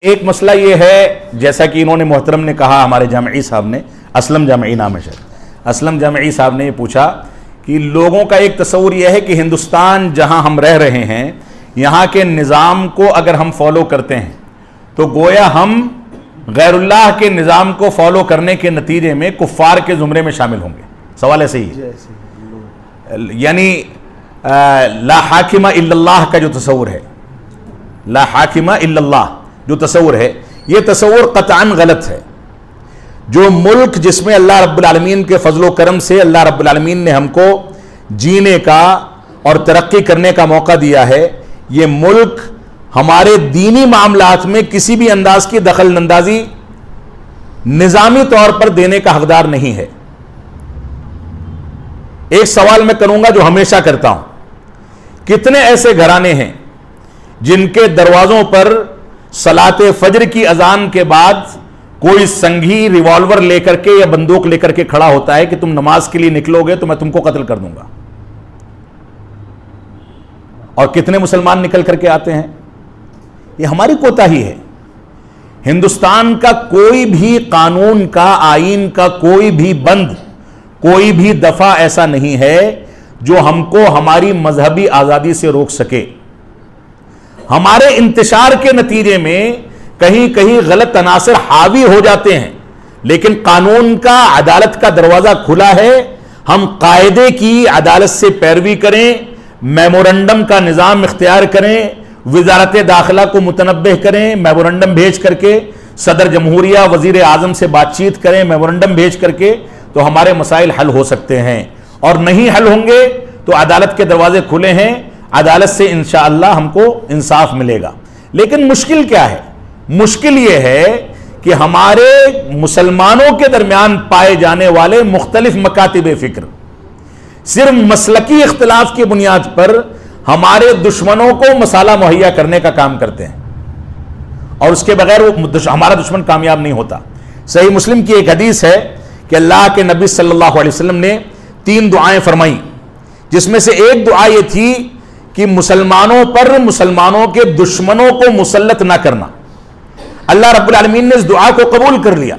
एक मसला ये है, जैसा कि इन्होंने मोहतरम ने कहा, हमारे जामई साहब ने, असलम जामई नाम है शायद, असलम जामई साहब ने ये पूछा कि लोगों का एक तस्वुर यह है कि हिंदुस्तान जहां हम रह रहे हैं, यहाँ के निज़ाम को अगर हम फॉलो करते हैं तो गोया हम गैरुल्लाह के निज़ाम को फॉलो करने के नतीजे में कुफ़ार के ज़ुमरे में शामिल होंगे। सवाल ऐसे ही है, यानी ला हाकिमा इल्लल्लाह का जो तस्वुर है, ला हाकिमा इल्लल्लाह जो तस्वुर है, यह तस्वुर क़तअन गलत है। जो मुल्क जिसमें अल्लाह रब्बुल आलमीन के फजलो करम से अल्लाह रब्बुल आलमीन ने हमको जीने का और तरक्की करने का मौका दिया है, यह मुल्क हमारे दीनी मामलात में किसी भी अंदाज की दखल अंदाजी निज़ामी तौर पर देने का हकदार नहीं है। एक सवाल मैं करूंगा जो हमेशा करता हूं, कितने ऐसे घराने हैं जिनके दरवाजों पर सलाते फजर की अजान के बाद कोई संघी रिवॉल्वर लेकर के या बंदूक लेकर के खड़ा होता है कि तुम नमाज के लिए निकलोगे तो मैं तुमको कत्ल कर दूंगा, और कितने मुसलमान निकल करके आते हैं। यह हमारी कोताही है। हिंदुस्तान का कोई भी कानून का, आईन का कोई भी बंद, कोई भी दफा ऐसा नहीं है जो हमको हमारी मजहबी आजादी से रोक सके। हमारे इंतशार के नतीजे में कहीं कहीं गलत अनासर हावी हो जाते हैं, लेकिन कानून का, अदालत का दरवाजा खुला है। हम कायदे की अदालत से पैरवी करें, मेमोरेंडम का निज़ाम इख्तियार करें, वजारत दाखिला को मुतनब्बह करें, मेमोरेंडम भेज करके सदर जमहूरिया, वजीर आजम से बातचीत करें, मेमोरेंडम भेज करके, तो हमारे मसाइल हल हो सकते हैं। और नहीं हल होंगे तो अदालत के दरवाजे खुले हैं, अदालत से इंशाअल्लाह हमको इंसाफ मिलेगा। लेकिन मुश्किल क्या है? मुश्किल यह है कि हमारे मुसलमानों के दरमियान पाए जाने वाले मुख्तलिफ मकातिब फिक्र सिर्फ मसलकी इख्तिलाफ की बुनियाद पर हमारे दुश्मनों को मसाला मुहैया करने का काम करते हैं, और उसके बगैर वो हमारा दुश्मन कामयाब नहीं होता। सही मुस्लिम की एक हदीस है कि अल्लाह के नबी सल्लल्लाहु अलैहि वसल्लम ने 3 दुआएं फरमाई, जिसमें से एक दुआ यह थी कि मुसलमानों पर मुसलमानों के दुश्मनों को मुसल्लत ना करना। अल्लाह रब्बुल आलमीन ने इस दुआ को कबूल कर लिया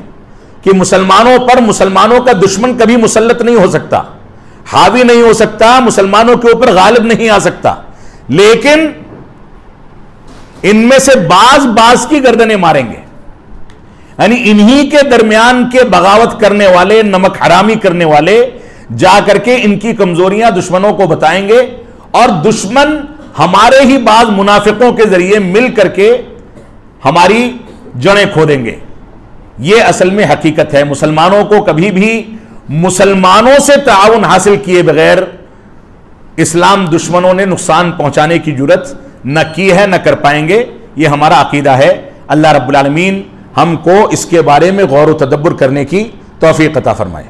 कि मुसलमानों पर मुसलमानों का दुश्मन कभी मुसल्लत नहीं हो सकता, हावी नहीं हो सकता, मुसलमानों के ऊपर गालिब नहीं आ सकता, लेकिन इनमें से बाज की गर्दनें मारेंगे। यानी इन्हीं के दरमियान के बगावत करने वाले, नमक हरामी करने वाले जाकर के इनकी कमजोरियां दुश्मनों को बताएंगे, और दुश्मन हमारे ही बाज मुनाफिकों के जरिए मिल करके हमारी जड़ें खोदेंगे। यह असल में हकीकत है। मुसलमानों को कभी भी मुसलमानों से ताउन हासिल किए बगैर इस्लाम दुश्मनों ने नुकसान पहुंचाने की जुर्रत न की है, न कर पाएंगे। यह हमारा अकीदा है। अल्लाह रब्बुल आलमीन हमको इसके बारे में गौर व तदब्बुर करने की तौफीक अता फरमाए।